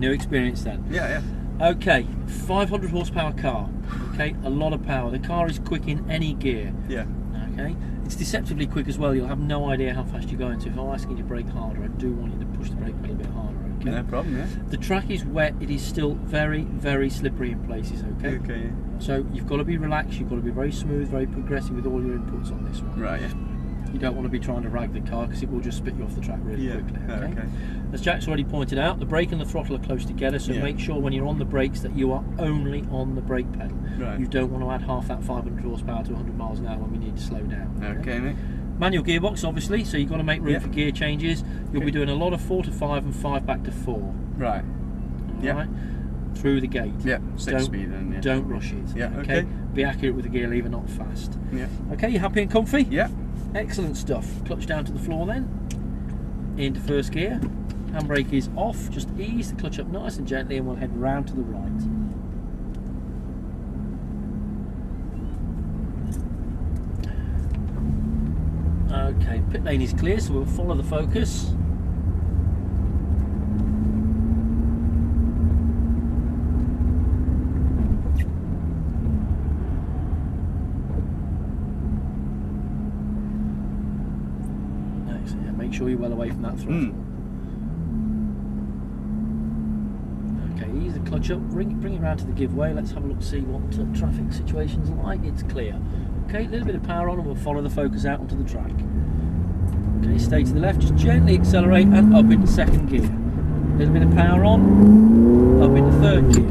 New experience then. Yeah. Okay, 500 horsepower car. Okay, a lot of power. The car is quick in any gear. Yeah. Okay, it's deceptively quick as well. You'll have no idea how fast you're going. So if I'm asking you to brake harder, I do want you to push the brake pedal a bit harder. Okay. No problem. Yeah. The track is wet. It is still very, very slippery in places. Okay. Okay. So you've got to be relaxed. You've got to be very smooth, very progressive with all your inputs on this one. Right. Yeah. You don't want to be trying to rag the car because it will just spit you off the track really quickly. Okay? As Jack's already pointed out, the brake and the throttle are close together, so make sure when you're on the brakes that you are only on the brake pedal. Right. You don't want to add half that 500 horsepower to 100 miles an hour when we need to slow down. Okay, mate. Manual gearbox, obviously, so you've got to make room for gear changes. You'll be doing a lot of 4 to 5 and 5 back to 4. Right. Right? Through the gate. Yeah. 6 speed then. Yeah. Don't rush it. Yeah. Okay. Be accurate with the gear lever, not fast. Yeah. Okay, you happy and comfy? Yeah. Excellent stuff. Clutch down to the floor then. Into first gear. Handbrake is off. Just ease the clutch up nice and gently and we'll head round to the right. Okay, pit lane is clear, so we'll follow the focus. Make sure you're well away from that throttle. Okay, ease the clutch up, bring it round to the giveaway. Let's have a look, see what traffic situations are like. It's clear. Okay, a little bit of power on and we'll follow the focus out onto the track. Okay, stay to the left, just gently accelerate and up into second gear. A little bit of power on, up into third gear. A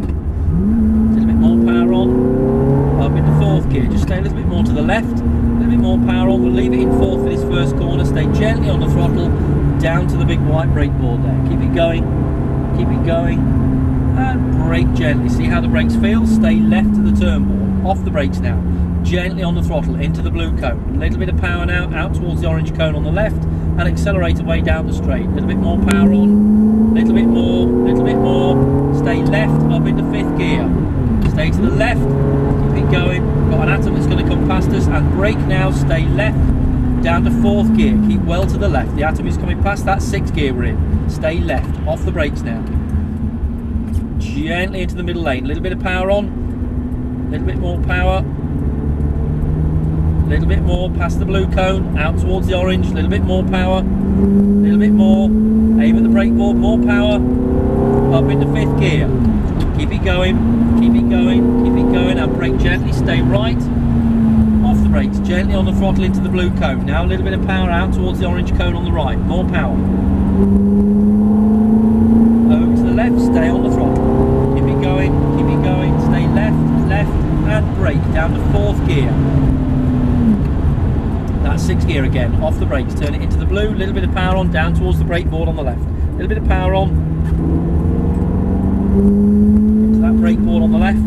little bit more power on, up into fourth gear. Just stay a little bit more to the left. A little bit more power on, we'll leave it in fourth for this first corner, stay gently on the throttle, down to the big white brake board there, keep it going, and brake gently, see how the brakes feel, stay left to the turn board, off the brakes now, gently on the throttle, into the blue cone, a little bit of power now, out towards the orange cone on the left, and accelerate away down the straight, a little bit more power on, little bit more, stay left, up into fifth gear, stay to the left, keep it going, got an atom that's going to come past us, and brake now, stay left, down to fourth gear, keep well to the left, the atom is coming past that sixth gear we're in, stay left, off the brakes now, gently into the middle lane, a little bit of power on, a little bit more power, a little bit more past the blue cone, out towards the orange, a little bit more power, a little bit more, aim at the brake board, more power, up into fifth gear, keep it going, and brake gently, stay right, off the brakes, gently on the throttle into the blue cone, now a little bit of power out towards the orange cone on the right, more power, over to the left, stay on the throttle, keep it going, stay left, and brake, down to fourth gear, that's sixth gear again, off the brakes, turn it into the blue, little bit of power on, down towards the brake board on the left, a little bit of power on, into that brake board on the left,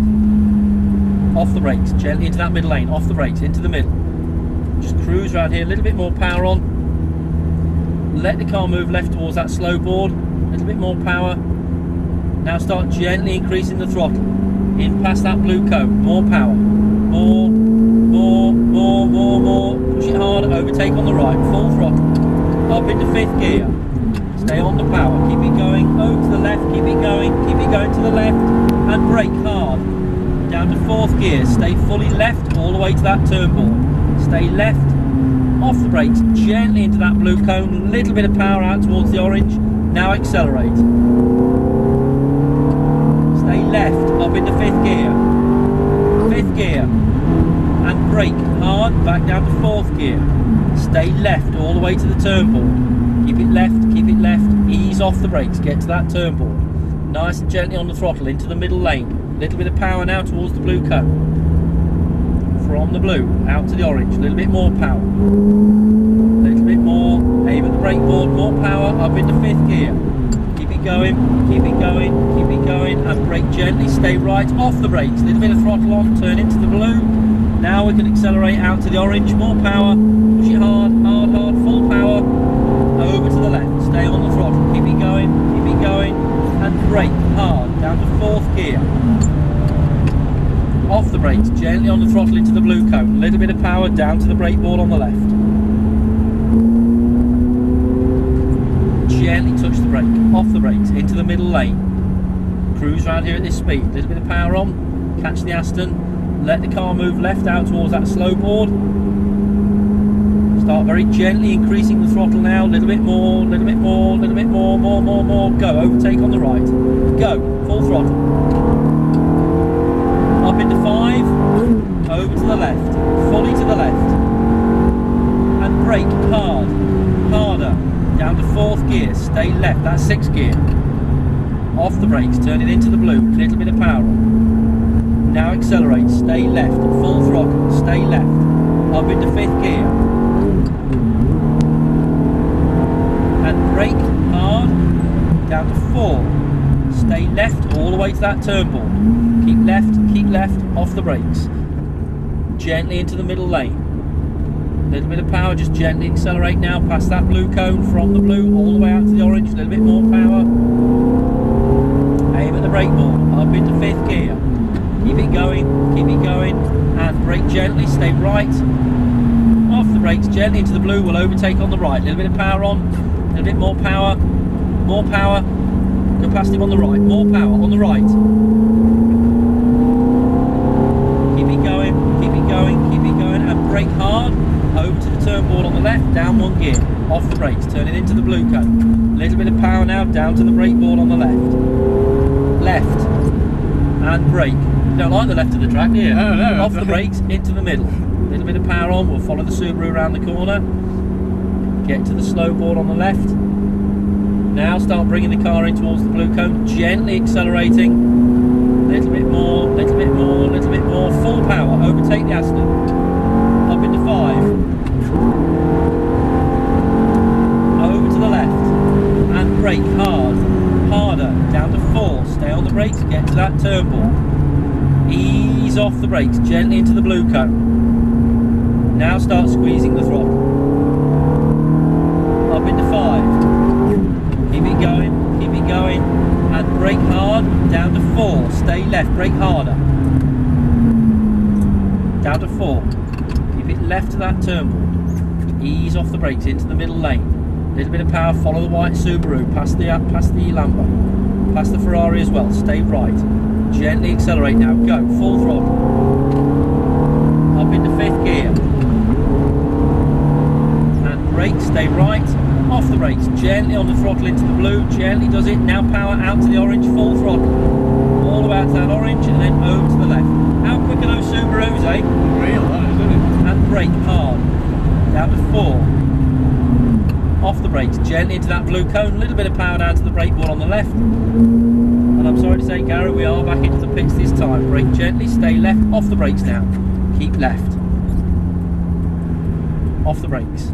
off the brakes, gently into that middle lane, off the brakes, into the middle, just cruise around here, a little bit more power on, let the car move left towards that slow board, a little bit more power, now start gently increasing the throttle, in past that blue cone, more power, more, push it hard, overtake on the right, full throttle, up into fifth gear, stay on the power, keep it going, over to the left, keep it going to the left, and brake hard, down to fourth gear, stay fully left all the way to that turn board, stay left, off the brakes, gently into that blue cone, a little bit of power out towards the orange, now accelerate, stay left, up into fifth gear, and brake hard, back down to fourth gear, stay left all the way to the turn board, keep it left, ease off the brakes, get to that turn board, nice and gently on the throttle, into the middle lane, little bit of power now towards the blue cone, from the blue, out to the orange, a little bit more power, a little bit more, aim at the brake board, more power, up into fifth gear, keep it going, and brake gently, stay right, off the brakes, a little bit of throttle on, turn into the blue, now we can accelerate out to the orange, more power, push it hard, full power, over to the left, stay on the throttle, keep it going, and brake hard, down to fourth gear, off the brakes, gently on the throttle into the blue cone, a little bit of power, down to the brake board on the left, gently touch the brake, off the brakes, into the middle lane, Cruise around here at this speed. Little bit of power on. Catch the Aston. Let the car move left out towards that slow board. Start very gently increasing the throttle now. Little bit more, little bit more, little bit more, more. Go. Overtake on the right. Go. Full throttle. Up into 5. Over to the left. Fully to the left. And brake hard. Harder. Down to 4th gear. Stay left. That's 6th gear. Off the brakes. Turn it into the blue. Little bit of power on. Now accelerate. Stay left. Full throttle. Stay left. Up into 5th gear. And brake hard. Down to 4. Stay left all the way to that turn board. Keep left, off the brakes. Gently into the middle lane. Little bit of power, just gently accelerate now past that blue cone, from the blue all the way out to the orange. A little bit more power. Aim at the brake board, up into 5th gear. Keep it going, and brake gently, stay right. Off the brakes, gently into the blue, we'll overtake on the right. A little bit of power on, a little bit more power. Go past him on the right, more power on the right. Keep it going, and brake hard. Over to the turn board on the left, down 1 gear. Off the brakes, turn it into the blue cone. Little bit of power now, down to the brake board on the left. And brake. You don't like the left of the track, do you? No. Off the brakes, into the middle. Little bit of power on, we'll follow the Subaru around the corner. Get to the slow board on the left. Now start bringing the car in towards the blue cone, gently accelerating. Little bit more, full power, overtake the Aston. Up into 5. Over to the left. And brake hard. Harder. Down to 4. Stay on the brakes, get to that turn board. Ease off the brakes, gently into the blue cone. Now start squeezing the throttle. Up into 5. Keep it going, and brake hard, down to 4, stay left, brake harder. Down to 4, keep it left to that turn board. Ease off the brakes into the middle lane. Little bit of power, follow the white Subaru, past the Lambo, past the Ferrari as well, stay right. Gently accelerate now, go, full throttle. Up into 5th gear. And brake, stay right. Off the brakes, gently on the throttle into the blue, gently does it, now power out to the orange, full throttle. All the way out to that orange and then over to the left. How quick are those Subarus, eh? Real, that is, isn't it? And brake hard, down to 4. Off the brakes, gently into that blue cone, a little bit of power down to the brake board on the left. And I'm sorry to say, Gary, we are back into the pits this time. Brake gently, stay left, off the brakes now. Keep left. Off the brakes.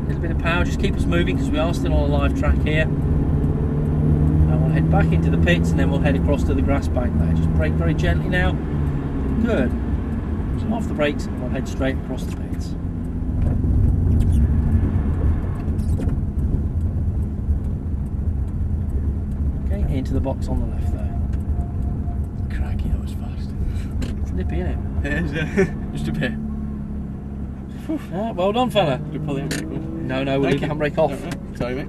Little bit of power, just keep us moving because we are still on a live track here. And we'll head back into the pits and then we'll head across to the grass bank there. Just brake very gently now. Good. So off the brakes and we'll head straight across the pits. Okay, into the box on the left there. Crikey, that was fast. It's nippy, isn't It is, just a bit. it? Yeah, well done, fella. Did you pull the handbrake off? No, we'll leave the handbrake off. Sorry, mate.